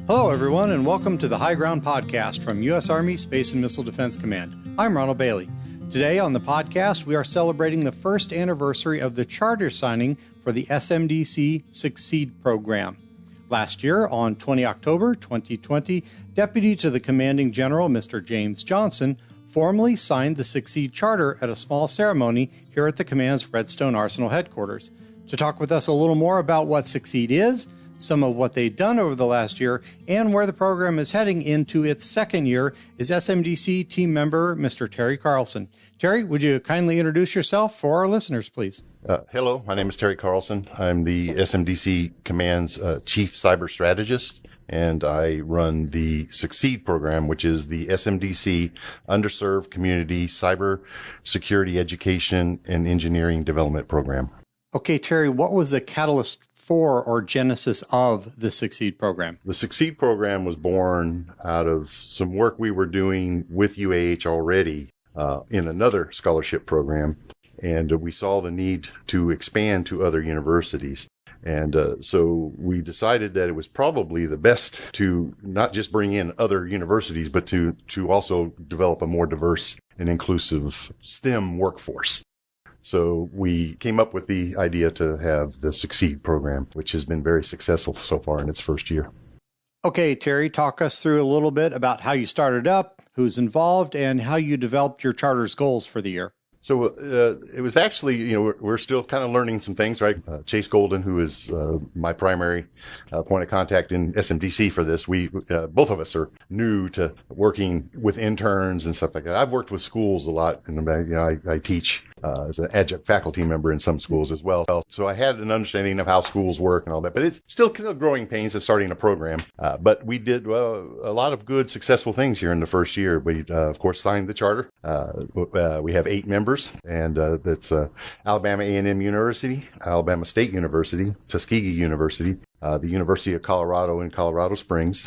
Hello, everyone, and welcome to the High Ground Podcast from U.S. Army Space and Missile Defense Command. I'm Ronald Bailey. Today on the podcast, we are celebrating the first anniversary of the charter signing for the SMDC Succeed program. Last year, on 20 October 2020, Deputy to the Commanding General, Mr. James Johnson, formally signed the Succeed Charter at a small ceremony here at the command's Redstone Arsenal headquarters. To talk with us a little more about what Succeed is, some of what they've done over the last year, and where the program is heading into its second year is SMDC team member Mr. Terry Carlson. Terry, would you kindly introduce yourself for our listeners, please? Hello, my name is Terry Carlson. I'm the SMDC Command's Chief Cyber Strategist, and I run the Succeed program, which is the SMDC Underserved Community Cyber Security Education and Engineering Development Program. Okay, Terry, what was the catalyst for or genesis of the Succeed program? The Succeed program was born out of some work we were doing with UAH already in another scholarship program, and we saw the need to expand to other universities. And so we decided that it was probably the best to not just bring in other universities, but to also develop a more diverse and inclusive STEM workforce. So we came up with the idea to have the Succeed program, which has been very successful so far in its first year. Okay, Terry, talk us through a little bit about how you started up, who's involved, and how you developed your charter's goals for the year. So it was actually, we're still kind of learning some things, right? Chase Golden, who is my primary point of contact in SMDC for this, we both of us are new to working with interns and stuff like that. I've worked with schools a lot, and I teach as an adjunct faculty member in some schools as well. So I had an understanding of how schools work and all that, but it's still kind of growing pains of starting a program. But we did a lot of good, successful things here in the first year. We, of course, signed the charter. We have 8 members. And that's Alabama A&M University, Alabama State University, Tuskegee University, the University of Colorado in Colorado Springs,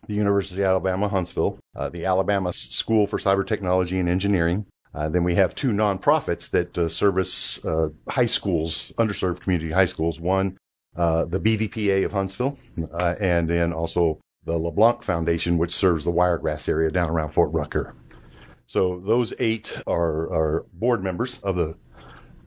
the University of Alabama, Huntsville, the Alabama School for Cyber Technology and Engineering. Then we have 2 nonprofits that service high schools, underserved community high schools. One, the BVPA of Huntsville, and then also the LeBlanc Foundation, which serves the Wiregrass area down around Fort Rucker. So those 8 are board members of the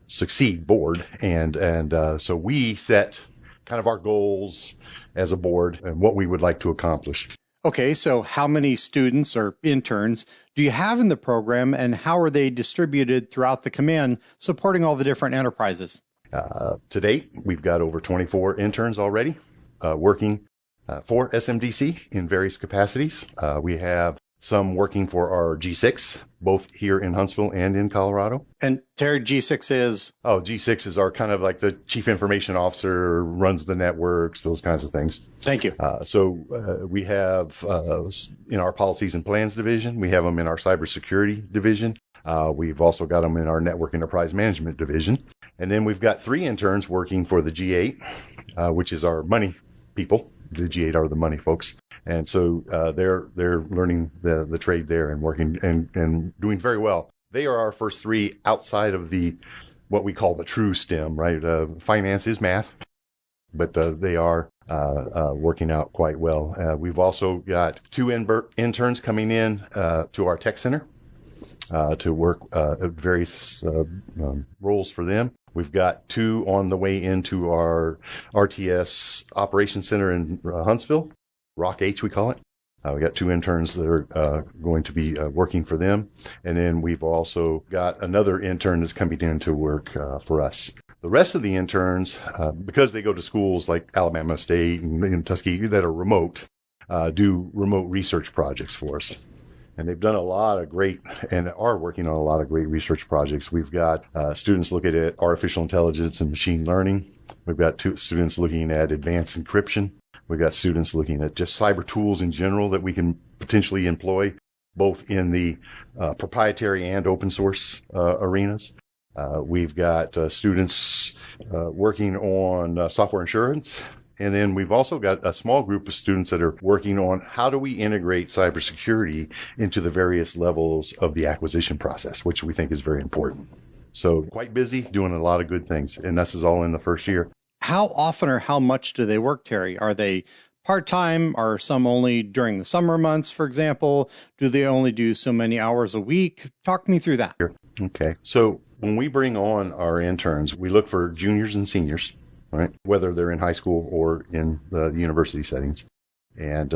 Succeed board, and so we set kind of our goals as a board and what we would like to accomplish. Okay, so how many students or interns do you have in the program, and how are they distributed throughout the command, supporting all the different enterprises? To date, we've got over 24 interns already working for SMDC in various capacities. We have some working for our G6, both here in Huntsville and in Colorado. And Terry, G6 is? Oh, G6 is our kind of like the chief information officer, runs the networks, those kinds of things. Thank you. So we have in our policies and plans division, we have them in our cybersecurity division. We've also got them in our network enterprise management division. And then we've got 3 interns working for the G8, which is our money people. The G8 are the money folks. And so they're learning the trade there and working and doing very well. They are our first 3 outside of the what we call the true STEM, right? Finance is math, but they are working out quite well. We've also got 2 interns coming in to our tech center to work various roles for them. We've got 2 on the way into our RTS Operations Center in Huntsville, Rock H we call it. We got 2 interns that are going to be working for them. And then we've also got another intern that's coming in to work for us. The rest of the interns, because they go to schools like Alabama State and Tuskegee that are remote, do remote research projects for us. And they've done a lot of great and are working on a lot of great research projects. We've got students looking at artificial intelligence and machine learning. We've got 2 students looking at advanced encryption. We've got students looking at just cyber tools in general that we can potentially employ, both in the proprietary and open source arenas. We've got students working on software insurance. And then we've also got a small group of students that are working on how do we integrate cybersecurity into the various levels of the acquisition process, which we think is very important. So quite busy, doing a lot of good things. And this is all in the first year. How often or how much do they work, Terry? Are they part-time? Are some only during the summer months, for example? Do they only do so many hours a week? Talk me through that. Okay. So when we bring on our interns, we look for juniors and seniors, right? Whether they're in high school or in the university settings. And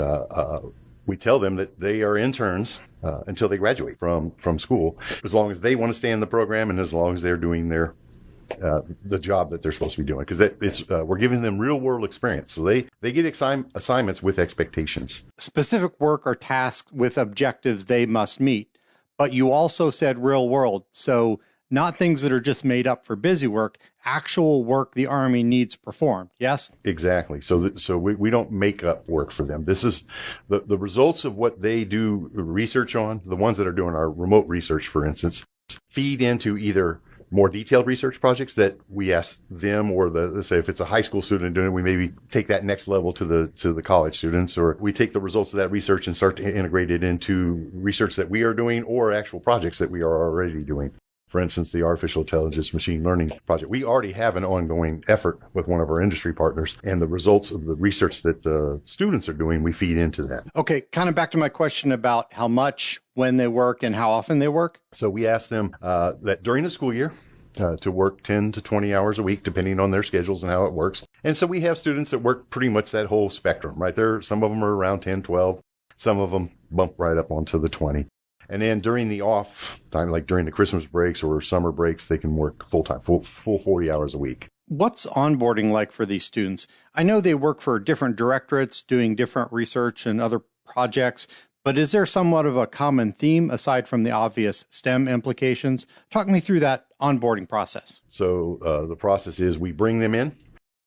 we tell them that they are interns until they graduate from school, as long as they want to stay in the program and as long as they're doing the job that they're supposed to be doing. Because we're giving them real world experience. So they get assignments with expectations. Specific work or tasks with objectives they must meet. But you also said real world. So not things that are just made up for busy work, actual work the Army needs performed. Yes? Exactly. So we don't make up work for them. This is the results of what they do research on. The ones that are doing our remote research, for instance, feed into either more detailed research projects that we ask them, or let's say if it's a high school student doing it, we maybe take that next level to the college students, or we take the results of that research and start to integrate it into research that we are doing or actual projects that we are already doing. For instance, the artificial intelligence machine learning project. We already have an ongoing effort with one of our industry partners, and the results of the research that the students are doing, we feed into that. Okay, kind of back to my question about how much, when they work, and how often they work. So we ask them that during the school year, to work 10 to 20 hours a week, depending on their schedules and how it works. And so we have students that work pretty much that whole spectrum, right? Some of them are around 10, 12. Some of them bump right up onto the 20. And then during the off time, like during the Christmas breaks or summer breaks, they can work full-time, full 40 hours a week. What's onboarding like for these students? I know they work for different directorates doing different research and other projects, but is there somewhat of a common theme aside from the obvious STEM implications? Talk me through that onboarding process. So the process is we bring them in.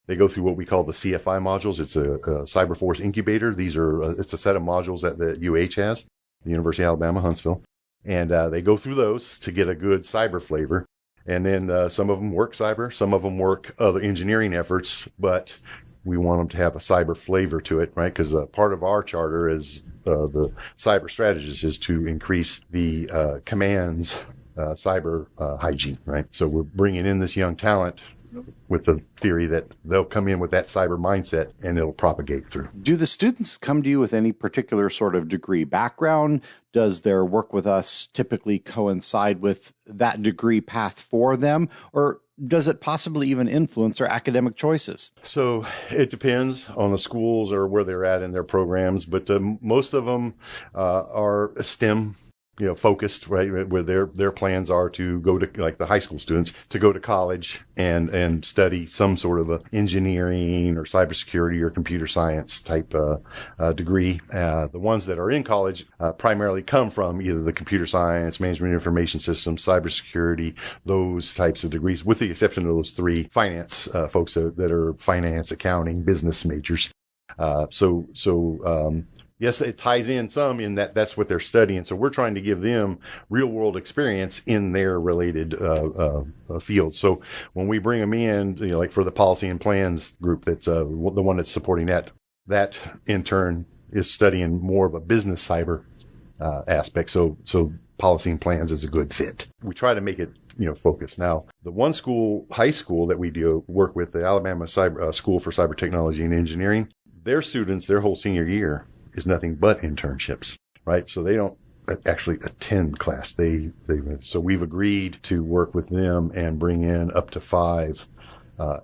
They go through what we call the CFI modules. It's a Cyberforce incubator. It's a set of modules that the UH has, the University of Alabama, Huntsville. And they go through those to get a good cyber flavor. And then some of them work cyber, some of them work other engineering efforts, but we want them to have a cyber flavor to it, right? Because part of our charter is the cyber strategist is to increase the command's cyber hygiene, right? So we're bringing in this young talent with the theory that they'll come in with that cyber mindset and it'll propagate through. Do the students come to you with any particular sort of degree background? Does their work with us typically coincide with that degree path for them? Or does it possibly even influence their academic choices? So it depends on the schools or where they're at in their programs, but most of them are STEM focused, right? Where their plans are to go to, like the high school students, to go to college and study some sort of a engineering or cybersecurity or computer science type degree. The ones that are in college primarily come from either the computer science, management information systems, cybersecurity, those types of degrees, with the exception of those three finance folks that are finance, accounting, business majors. Yes, it ties in some in that's what they're studying. So we're trying to give them real world experience in their related fields. So when we bring them in, like for the policy and plans group, that's the one that's supporting that intern is studying more of a business cyber aspect. So policy and plans is a good fit. We try to make it focused. Now, the one high school that we do work with, the Alabama School for Cyber Technology and Engineering, their students, their whole senior year is nothing but internships, right? So they don't actually attend class. So we've agreed to work with them and bring in up to 5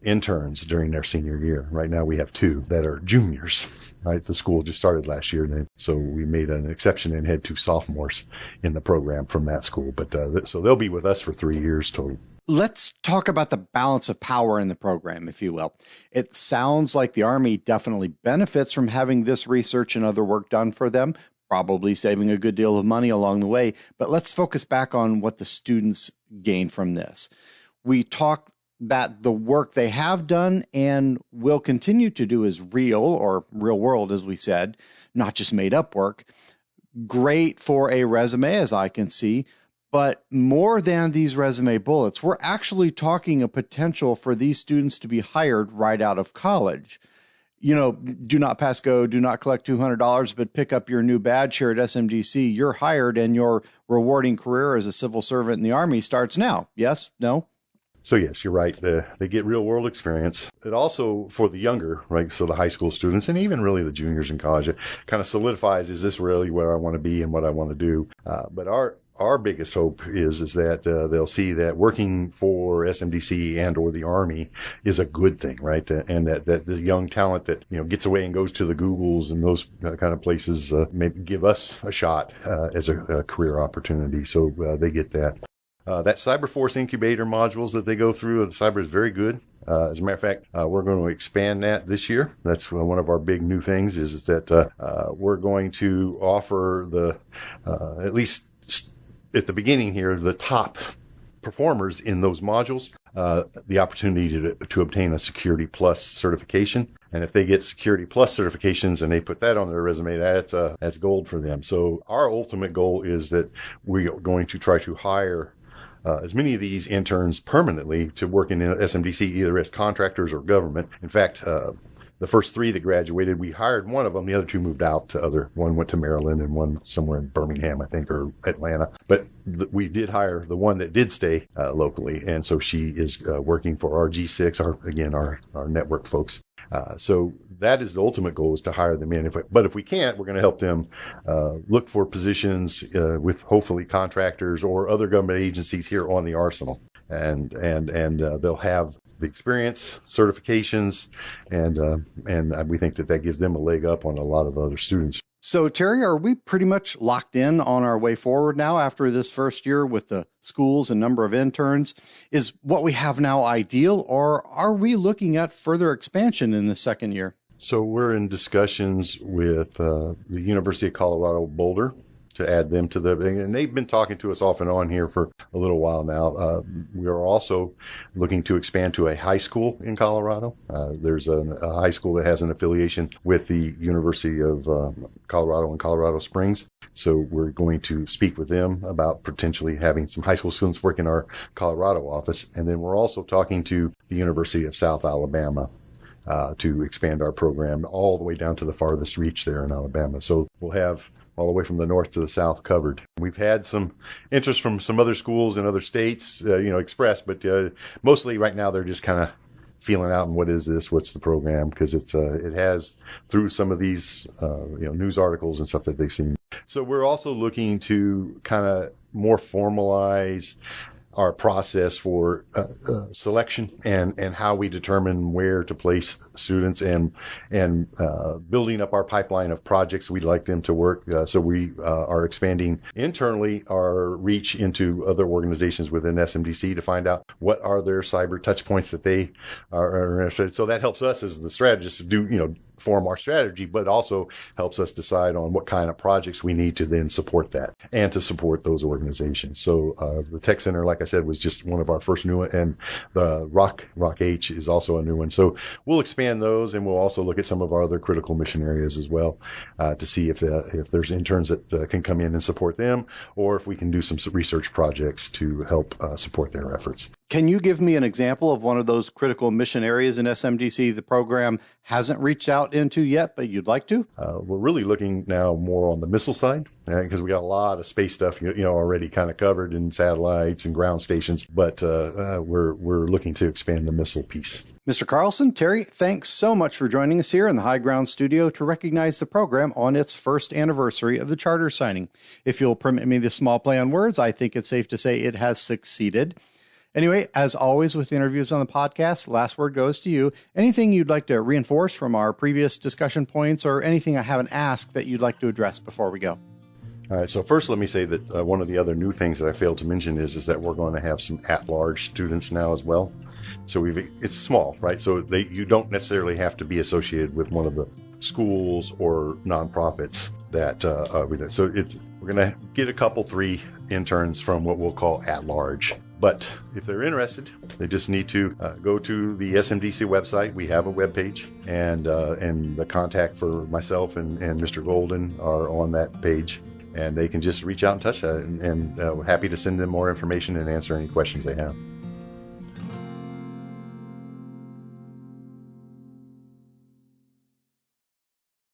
interns during their senior year. Right now we have 2 that are juniors, right? The school just started last year. So we made an exception and had 2 sophomores in the program from that school. But so they'll be with us for 3 years total. Let's talk about the balance of power in the program, if you will. It sounds like the Army definitely benefits from having this research and other work done for them, probably saving a good deal of money along the way. But let's focus back on what the students gain from this. We talk that the work they have done and will continue to do is real or real world, as we said, not just made up work. Great for a resume, as I can see. But more than these resume bullets, we're actually talking a potential for these students to be hired right out of college. Do not pass go, do not collect $200, but pick up your new badge here at SMDC. You're hired and your rewarding career as a civil servant in the Army starts now. Yes? No? So yes, you're right. They get real world experience. It also, for the younger, right? So the high school students and even really the juniors in college, it kind of solidifies, is this really where I want to be and what I want to do? But our biggest hope is that they'll see that working for SMDC and or the Army is a good thing, right? And that the young talent that gets away and goes to the Googles and those kind of places maybe give us a shot as a career opportunity. So they get that. That Cyberforce incubator modules that they go through, the cyber is very good. As a matter of fact, we're going to expand that this year. That's one of our big new things is that we're going to offer at least at the beginning here, the top performers in those modules, the opportunity to obtain a Security Plus certification. And if they get Security Plus certifications and they put that on their resume, that's gold for them. So our ultimate goal is that we are going to try to hire as many of these interns permanently to work in SMDC, either as contractors or government. In fact, the first 3 that graduated, we hired one of them. The other 2 moved out to one went to Maryland and one somewhere in Birmingham, I think, or Atlanta. But we did hire the one that did stay locally. And so she is working for our G6, our network folks. So that is the ultimate goal, is to hire them in. But if we can't, we're going to help them look for positions with hopefully contractors or other government agencies here on the arsenal. And they'll have the experience, certifications, and we think that gives them a leg up on a lot of other students. So, Terry, are we pretty much locked in on our way forward now after this first year with the schools and number of interns? Is what we have now ideal, or are we looking at further expansion in the second year? So we're in discussions with the University of Colorado Boulder to add them to and they've been talking to us off and on here for a little while now. We are also looking to expand to a high school in Colorado. There's a high school that has an affiliation with the University of Colorado in Colorado Springs. So we're going to speak with them about potentially having some high school students work in our Colorado office. And then we're also talking to the University of South Alabama to expand our program all the way down to the farthest reach there in Alabama. So we'll have all the way from the north to the south covered. We've had some interest from some other schools in other states, expressed, but mostly right now they're just kind of feeling out, and what is this? What's the program? Because it has, through some of these news articles and stuff that they've seen. So we're also looking to kind of more formalize our process for selection and how we determine where to place students and building up our pipeline of projects we'd like them to work. So we are expanding internally our reach into other organizations within SMDC to find out what are their cyber touch points that they are interested. So that helps us as the strategists to do, form our strategy, but also helps us decide on what kind of projects we need to then support that and to support those organizations. So the Tech Center, like I said, was just one of our first new one, and the Rock H is also a new one. So we'll expand those, and we'll also look at some of our other critical mission areas as well to see if there's interns that can come in and support them, or if we can do some research projects to help support their efforts. Can you give me an example of one of those critical mission areas in SMDC the program hasn't reached out into yet, but you'd like to? We're really looking now more on the missile side, because we got a lot of space stuff, already kind of covered in satellites and ground stations, but we're looking to expand the missile piece. Mr. Carlson, Terry, thanks so much for joining us here in the High Ground Studio to recognize the program on its first anniversary of the charter signing. If you'll permit me this small play on words, I think it's safe to say it has succeeded. Anyway, as always with interviews on the podcast, last word goes to you. Anything you'd like to reinforce from our previous discussion points, or anything I haven't asked that you'd like to address before we go? All right. So first, let me say that one of the other new things that I failed to mention is that we're going to have some at-large students now as well. So it's small, right? So you don't necessarily have to be associated with one of the schools or nonprofits that we do. So we're going to get a couple, 3 interns from what we'll call at-large. But if they're interested, they just need to go to the SMDC website. We have a webpage, and the contact for myself and Mr. Golden are on that page. And they can just reach out and touch that, and we're happy to send them more information and answer any questions they have.